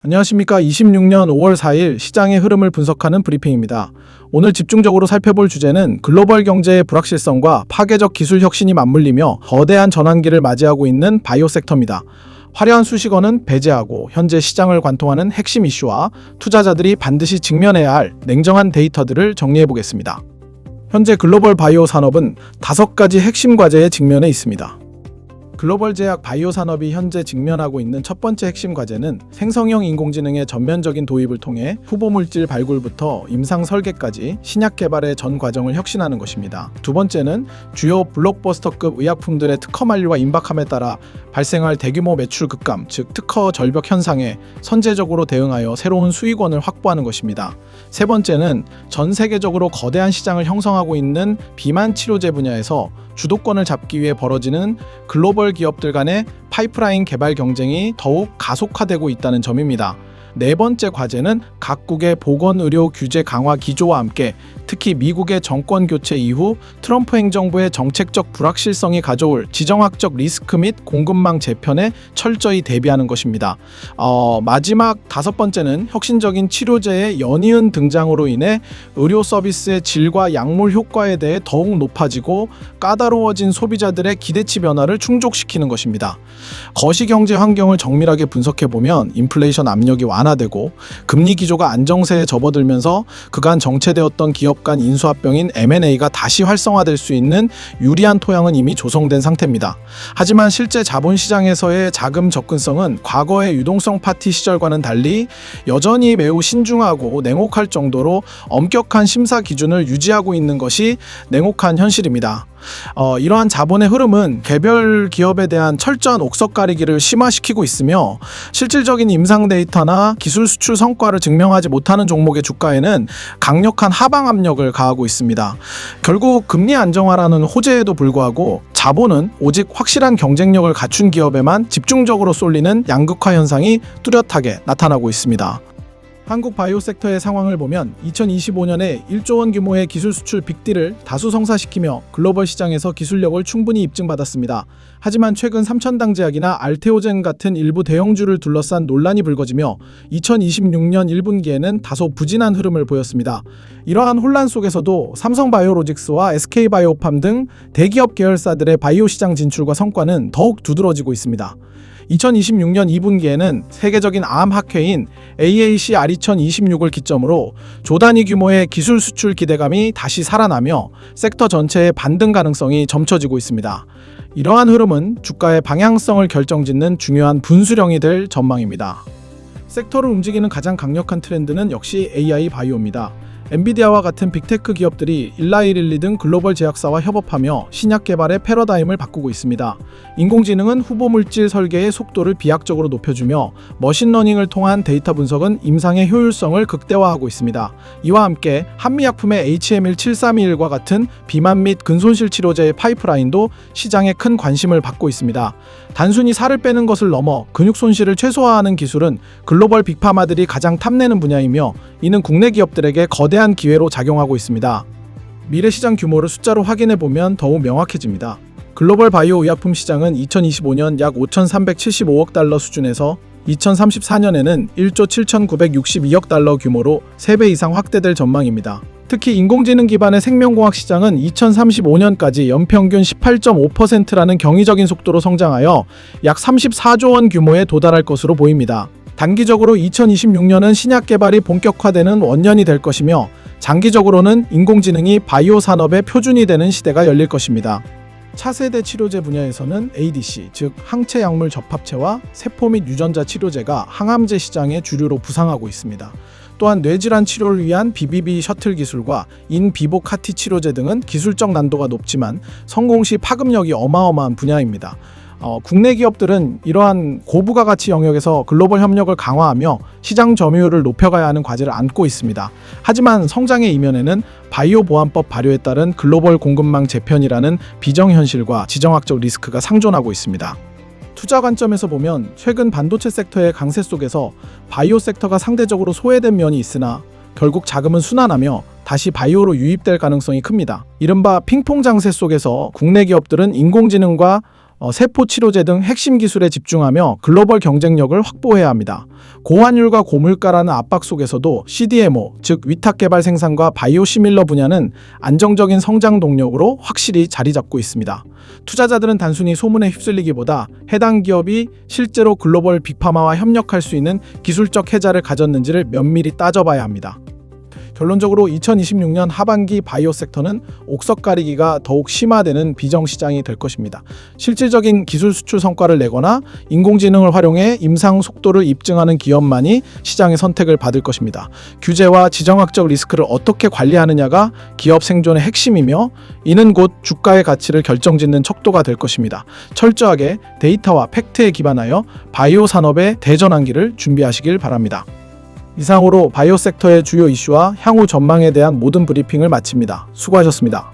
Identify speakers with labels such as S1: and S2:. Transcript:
S1: 안녕하십니까. 26년 5월 4일 시장의 흐름을 분석하는 브리핑입니다. 오늘 집중적으로 살펴볼 주제는 글로벌 경제의 불확실성과 파괴적 기술 혁신이 맞물리며 거대한 전환기를 맞이하고 있는 바이오 섹터입니다. 화려한 수식어는 배제하고 현재 시장을 관통하는 핵심 이슈와 투자자들이 반드시 직면해야 할 냉정한 데이터들을 정리해 보겠습니다. 현재 글로벌 바이오 산업은 5가지 핵심 과제에 직면해 있습니다. 글로벌 제약 바이오 산업이 현재 직면하고 있는 첫 번째 핵심 과제는 생성형 인공지능의 전면적인 도입을 통해 후보 물질 발굴부터 임상 설계까지 신약 개발의 전 과정을 혁신하는 것입니다. 두 번째는 주요 블록버스터급 의약품들의 특허 만료와 임박함에 따라 발생할 대규모 매출 급감, 즉 특허 절벽 현상에 선제적으로 대응하여 새로운 수익원을 확보하는 것입니다. 세 번째는 전 세계적으로 거대한 시장을 형성하고 있는 비만 치료제 분야에서 주도권을 잡기 위해 벌어지는 글로벌 기업들 간의 파이프라인 개발 경쟁이 더욱 가속화되고 있다는 점입니다. 네 번째 과제는 각국의 보건의료 규제 강화 기조와 함께 특히 미국의 정권 교체 이후 트럼프 행정부의 정책적 불확실성이 가져올 지정학적 리스크 및 공급망 재편에 철저히 대비하는 것입니다. 마지막 5번째는 혁신적인 치료제의 연이은 등장으로 인해 의료 서비스의 질과 약물 효과에 대해 더욱 높아지고 까다로워진 소비자들의 기대치 변화를 충족시키는 것입니다. 거시경제 환경을 정밀하게 분석해보면 인플레이션 압력이 완화되고 금리 기조가 안정세에 접어들면서 그간 정체되었던 기업 간 인수합병인 M&A가 다시 활성화될 수 있는 유리한 토양은 이미 조성된 상태입니다. 하지만 실제 자본시장에서의 자금 접근성은 과거의 유동성 파티 시절과는 달리 여전히 매우 신중하고 냉혹할 정도로 엄격한 심사 기준을 유지하고 있는 것이 냉혹한 현실입니다. 이러한 자본의 흐름은 개별 기업에 대한 철저한 옥석 가리기를 심화시키고 있으며 실질적인 임상 데이터나 기술 수출 성과를 증명하지 못하는 종목의 주가에는 강력한 하방 압력을 가하고 있습니다. 결국 금리 안정화라는 호재에도 불구하고 자본은 오직 확실한 경쟁력을 갖춘 기업에만 집중적으로 쏠리는 양극화 현상이 뚜렷하게 나타나고 있습니다. 한국 바이오 섹터의 상황을 보면 2025년에 1조 원 규모의 기술 수출 빅딜을 다수 성사시키며 글로벌 시장에서 기술력을 충분히 입증받았습니다. 하지만 최근 삼천당 제약이나 알테오젠 같은 일부 대형주를 둘러싼 논란이 불거지며 2026년 1분기에는 다소 부진한 흐름을 보였습니다. 이러한 혼란 속에서도 삼성바이오로직스와 SK바이오팜 등 대기업 계열사들의 바이오 시장 진출과 성과는 더욱 두드러지고 있습니다. 2026년 2분기에는 세계적인 암 학회인 AAC R2026을 기점으로 조단위 규모의 기술 수출 기대감이 다시 살아나며 섹터 전체의 반등 가능성이 점쳐지고 있습니다. 이러한 흐름은 주가의 방향성을 결정짓는 중요한 분수령이 될 전망입니다. 섹터를 움직이는 가장 강력한 트렌드는 역시 AI 바이오입니다. 엔비디아와 같은 빅테크 기업들이 일라이릴리 등 글로벌 제약사와 협업하며 신약 개발의 패러다임을 바꾸고 있습니다. 인공지능은 후보 물질 설계의 속도를 비약적으로 높여주며 머신러닝을 통한 데이터 분석은 임상의 효율성을 극대화하고 있습니다. 이와 함께 한미약품의 HML-7321과 같은 비만 및 근손실 치료제의 파이프라인도 시장에 큰 관심을 받고 있습니다. 단순히 살을 빼는 것을 넘어 근육 손실을 최소화하는 기술은 글로벌 빅파마들이 가장 탐내는 분야이며 이는 국내 기업들에게 거대한 기회로 작용하고 있습니다. 미래 시장 규모를 숫자로 확인해보면 더욱 명확해집니다. 글로벌 바이오 의약품 시장은 2025년 약 5,375억 달러 수준에서 2034년에는 1조 7,962억 달러 규모로 3배 이상 확대될 전망입니다. 특히 인공지능 기반의 생명공학 시장은 2035년까지 연평균 18.5%라는 경이적인 속도로 성장하여 약 34조 원 규모에 도달할 것으로 보입니다. 단기적으로 2026년은 신약 개발이 본격화되는 원년이 될 것이며 장기적으로는 인공지능이 바이오 산업의 표준이 되는 시대가 열릴 것입니다. 차세대 치료제 분야에서는 ADC, 즉 항체 약물 접합체와 세포 및 유전자 치료제가 항암제 시장의 주류로 부상하고 있습니다. 또한 뇌질환 치료를 위한 BBB 셔틀 기술과 인비보 카티 치료제 등은 기술적 난도가 높지만 성공 시 파급력이 어마어마한 분야입니다. 국내 기업들은 이러한 고부가가치 영역에서 글로벌 협력을 강화하며 시장 점유율을 높여가야 하는 과제를 안고 있습니다. 하지만 성장의 이면에는 바이오 보안법 발효에 따른 글로벌 공급망 재편이라는 비정현실과 지정학적 리스크가 상존하고 있습니다. 투자 관점에서 보면 최근 반도체 섹터의 강세 속에서 바이오 섹터가 상대적으로 소외된 면이 있으나 결국 자금은 순환하며 다시 바이오로 유입될 가능성이 큽니다. 이른바 핑퐁 장세 속에서 국내 기업들은 인공지능과 세포 치료제 등 핵심 기술에 집중하며 글로벌 경쟁력을 확보해야 합니다. 고환율과 고물가라는 압박 속에서도 CDMO, 즉 위탁 개발 생산과 바이오시밀러 분야는 안정적인 성장 동력으로 확실히 자리 잡고 있습니다. 투자자들은 단순히 소문에 휩쓸리기보다 해당 기업이 실제로 글로벌 빅파마와 협력할 수 있는 기술적 혜자를 가졌는지를 면밀히 따져봐야 합니다. 결론적으로 2026년 하반기 바이오 섹터는 옥석 가리기가 더욱 심화되는 비정시장이 될 것입니다. 실질적인 기술 수출 성과를 내거나 인공지능을 활용해 임상 속도를 입증하는 기업만이 시장의 선택을 받을 것입니다. 규제와 지정학적 리스크를 어떻게 관리하느냐가 기업 생존의 핵심이며 이는 곧 주가의 가치를 결정짓는 척도가 될 것입니다. 철저하게 데이터와 팩트에 기반하여 바이오 산업의 대전환기를 준비하시길 바랍니다. 이상으로 바이오 섹터의 주요 이슈와 향후 전망에 대한 모든 브리핑을 마칩니다. 수고하셨습니다.